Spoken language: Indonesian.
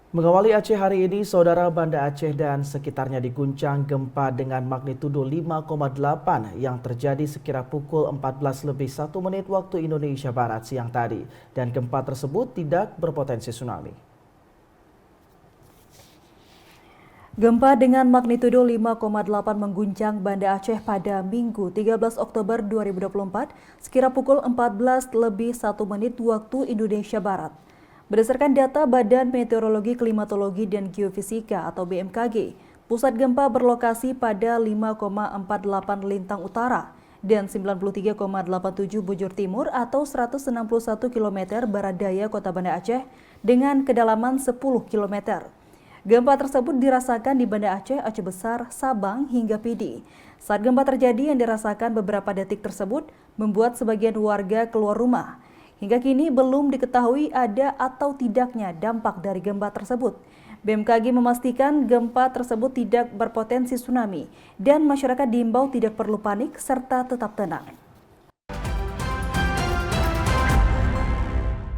Mengawali Aceh hari ini, saudara Banda Aceh dan sekitarnya diguncang gempa dengan magnitudo 5,8 yang terjadi sekira pukul 14:01 waktu Indonesia Barat siang tadi. Dan gempa tersebut tidak berpotensi tsunami. Gempa dengan magnitudo 5,8 mengguncang Banda Aceh pada Minggu 13 Oktober 2024 sekira pukul 14:01 waktu Indonesia Barat. Berdasarkan data Badan Meteorologi, Klimatologi, dan Geofisika atau BMKG, pusat gempa berlokasi pada 5,48 Lintang Utara dan 93,87 Bujur Timur atau 161 km barat daya Kota Banda Aceh dengan kedalaman 10 km. Gempa tersebut dirasakan di Banda Aceh, Aceh Besar, Sabang, hingga Pidi. Saat gempa terjadi yang dirasakan beberapa detik tersebut membuat sebagian warga keluar rumah. Hingga kini belum diketahui ada atau tidaknya dampak dari gempa tersebut. BMKG memastikan gempa tersebut tidak berpotensi tsunami dan masyarakat diimbau tidak perlu panik serta tetap tenang.